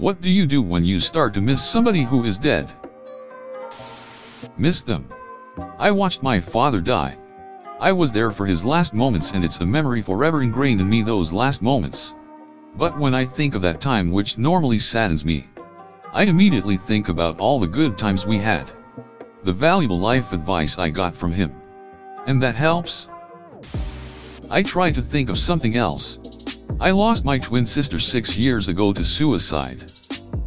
What do you do when you start to miss somebody who is dead? Miss them. I watched my father die. I was there for his last moments, and it's a memory forever ingrained in me, those last moments. But when I think of that time, which normally saddens me, I immediately think about all the good times we had. The valuable life advice I got from him. And that helps. I try to think of something else. I lost my twin sister 6 years ago to suicide.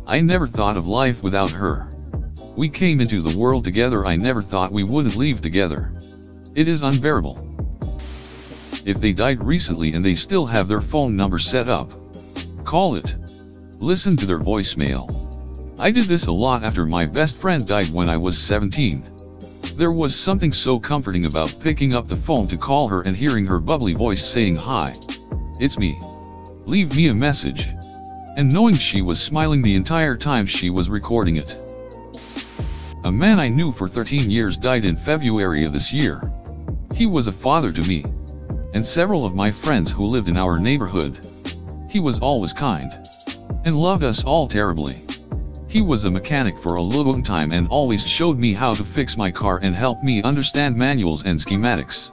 I never thought of life without her. We came into the world together. I never thought we wouldn't leave together. It is unbearable. If they died recently and they still have their phone number set up, call it. Listen to their voicemail. I did this a lot after my best friend died when I was 17. There was something so comforting about picking up the phone to call her and hearing her bubbly voice saying, "Hi, it's me. Leave me a message." And knowing she was smiling the entire time she was recording it. A man I knew for 13 years died in February of this year. He was a father to me and several of my friends who lived in our neighborhood. He was always kind and loved us all terribly. He was a mechanic for a long time and always showed me how to fix my car and helped me understand manuals and schematics.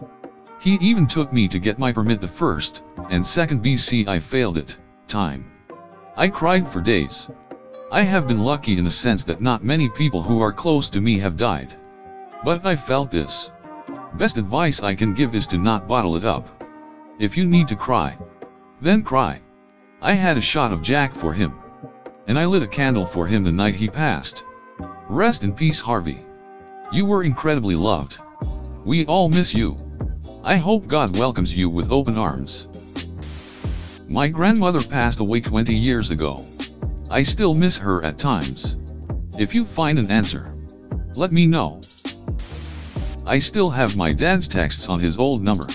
He even took me to get my permit the first and second BC I failed it time. I cried for days. I have been lucky in the sense that not many people who are close to me have died. But I felt this. Best advice I can give is to not bottle it up. If you need to cry, then cry. I had a shot of Jack for him. And I lit a candle for him the night he passed. Rest in peace, Harvey. You were incredibly loved. We all miss you. I hope God welcomes you with open arms. My grandmother passed away 20 years ago. I still miss her at times. If you find an answer, let me know. I still have my dad's texts on his old number.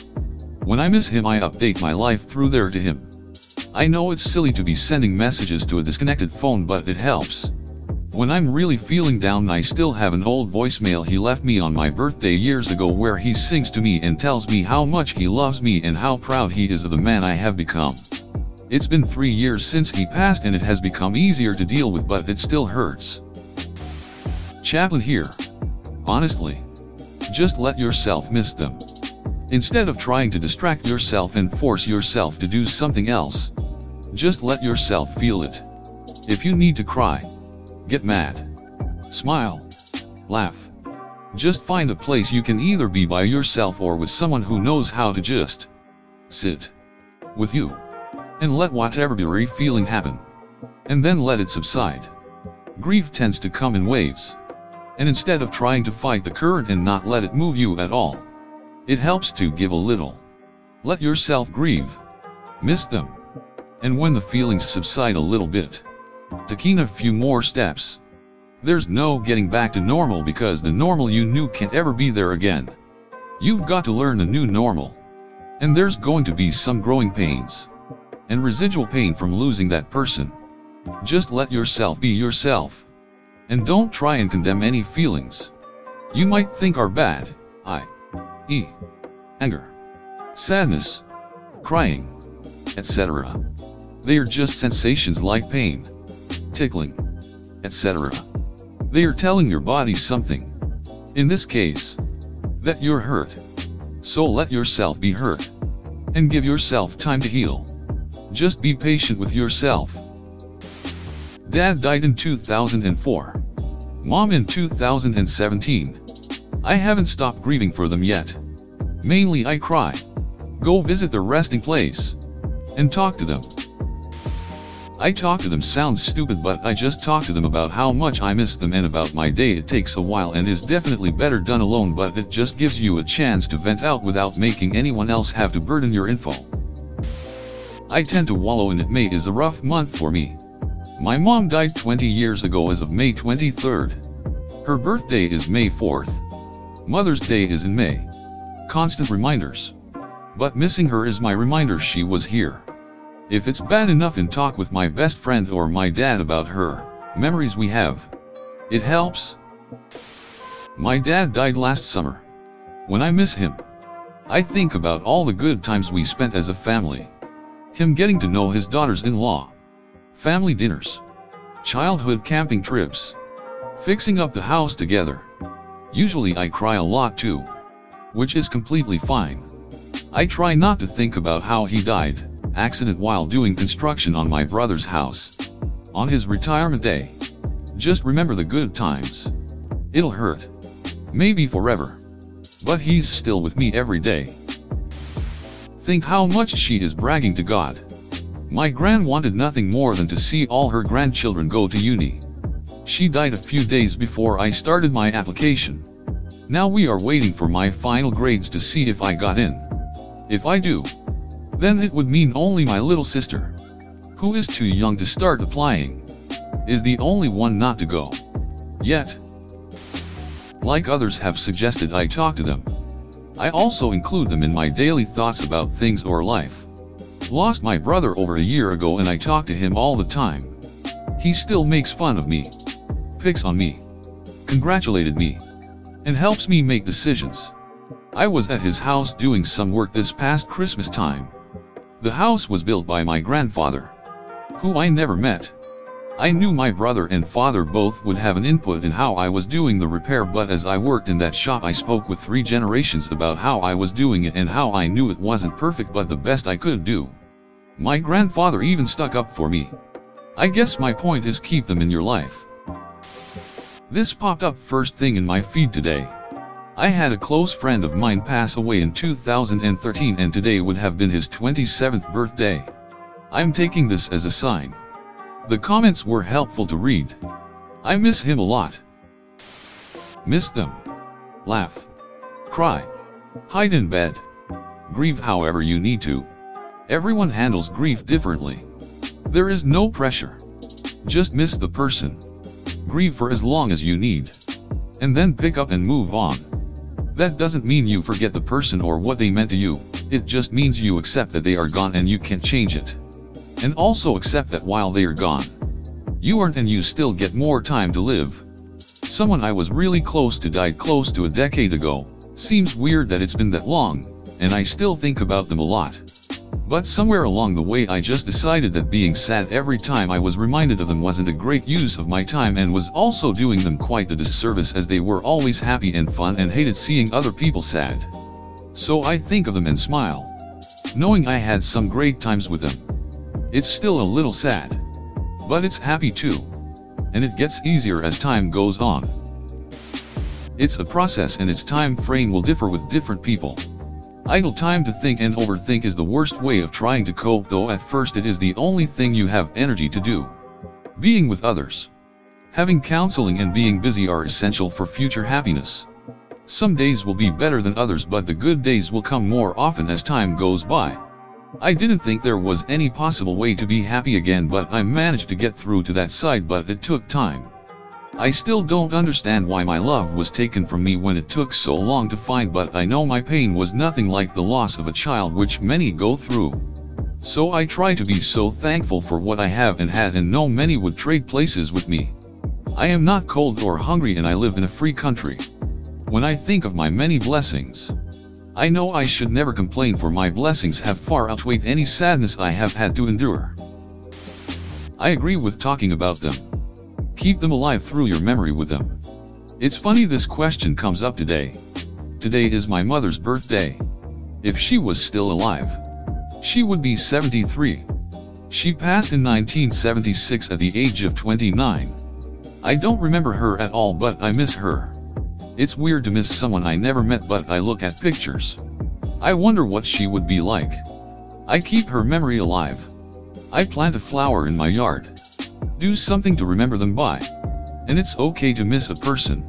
When I miss him, I update my life through there to him. I know it's silly to be sending messages to a disconnected phone, but it helps. When I'm really feeling down, I still have an old voicemail he left me on my birthday years ago where he sings to me and tells me how much he loves me and how proud he is of the man I have become. It's been 3 years since he passed and it has become easier to deal with, but it still hurts. Chaplain here. Honestly, just let yourself miss them. Instead of trying to distract yourself and force yourself to do something else, just let yourself feel it. If you need to cry, get mad, smile, laugh. Just find a place you can either be by yourself or with someone who knows how to just sit with you and let whatever you're feeling happen, and then let it subside. Grief tends to come in waves, and instead of trying to fight the current and not let it move you at all, it helps to give a little. Let yourself grieve, miss them, and when the feelings subside a little bit, take a few more steps. There's no getting back to normal because the normal you knew can't ever be there again. You've got to learn a new normal. And there's going to be some growing pains and residual pain from losing that person. Just let yourself be yourself. And don't try and condemn any feelings you might think are bad, i.e., anger, sadness, crying, etc. They are just sensations like pain, tickling, etc. They are telling your body something, in this case, that you're hurt. So let yourself be hurt, and give yourself time to heal. Just be patient with yourself. Dad died in 2004. Mom in 2017. I haven't stopped grieving for them yet. Mainly I cry, go visit their resting place, and talk to them. I talk to them sounds stupid, but I just talk to them about how much I miss them and about my day. It takes a while and is definitely better done alone, but it just gives you a chance to vent out without making anyone else have to burden your info. I tend to wallow in it. May is a rough month for me. My mom died 20 years ago as of May 23rd. Her birthday is May 4th. Mother's Day is in May. Constant reminders. But missing her is my reminder she was here. If it's bad enough in talk with my best friend or my dad about her memories we have, it helps. My dad died last summer. When I miss him, I think about all the good times we spent as a family. Him getting to know his daughters-in-law, family dinners, childhood camping trips, fixing up the house together. Usually I cry a lot too, which is completely fine. I try not to think about how he died, accident while doing construction on my brother's house, on his retirement day. Just remember the good times. It'll hurt. Maybe forever. But he's still with me every day. Think how much she is bragging to God. My gran wanted nothing more than to see all her grandchildren go to uni. She died a few days before I started my application. Now we are waiting for my final grades to see if I got in. If I do, then it would mean only my little sister, who is too young to start applying, is the only one not to go. Yet, like others have suggested, I talk to them. I also include them in my daily thoughts about things or life. Lost my brother over a year ago and I talk to him all the time. He still makes fun of me, picks on me, congratulated me, and helps me make decisions. I was at his house doing some work this past Christmas time. The house was built by my grandfather, who I never met. I knew my brother and father both would have an input in how I was doing the repair, but as I worked in that shop I spoke with 3 generations about how I was doing it and how I knew it wasn't perfect but the best I could do. My grandfather even stuck up for me. I guess my point is, keep them in your life. This popped up first thing in my feed today. I had a close friend of mine pass away in 2013 and today would have been his 27th birthday. I'm taking this as a sign. The comments were helpful to read. I miss him a lot. Miss them. Laugh. Cry. Hide in bed. Grieve however you need to. Everyone handles grief differently. There is no pressure. Just miss the person. Grieve for as long as you need. And then pick up and move on. That doesn't mean you forget the person or what they meant to you. It just means you accept that they are gone and you can't change it. And also accept that while they are gone, you aren't, and you still get more time to live. Someone I was really close to died close to a decade ago. Seems weird that it's been that long, and I still think about them a lot. But somewhere along the way I just decided that being sad every time I was reminded of them wasn't a great use of my time and was also doing them quite the disservice, as they were always happy and fun and hated seeing other people sad. So I think of them and smile, knowing I had some great times with them. It's still a little sad, but it's happy too, and it gets easier as time goes on. It's a process and its time frame will differ with different people. Idle time to think and overthink is the worst way of trying to cope, though at first it is the only thing you have energy to do. Being with others, having counseling and being busy are essential for future happiness. Some days will be better than others, but the good days will come more often as time goes by. I didn't think there was any possible way to be happy again, but I managed to get through to that side, but it took time. I still don't understand why my love was taken from me when it took so long to find, but I know my pain was nothing like the loss of a child, which many go through. So I try to be so thankful for what I have and had, and know many would trade places with me. I am not cold or hungry and I live in a free country. When I think of my many blessings, I know I should never complain, for my blessings have far outweighed any sadness I have had to endure. I agree with talking about them. Keep them alive through your memory with them. It's funny this question comes up today. Today is my mother's birthday. If she was still alive, she would be 73. She passed in 1976 at the age of 29. I don't remember her at all, but I miss her. It's weird to miss someone I never met, but I look at pictures. I wonder what she would be like. I keep her memory alive. I plant a flower in my yard. Do something to remember them by. And it's okay to miss a person.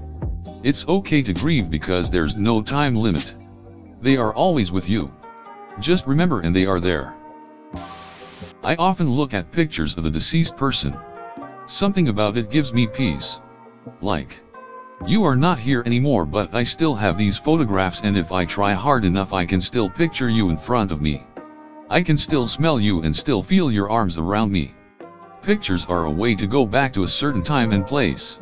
It's okay to grieve because there's no time limit. They are always with you. Just remember, and they are there. I often look at pictures of the deceased person. Something about it gives me peace. Like, you are not here anymore, but I still have these photographs, and if I try hard enough I can still picture you in front of me. I can still smell you and still feel your arms around me. Pictures are a way to go back to a certain time and place.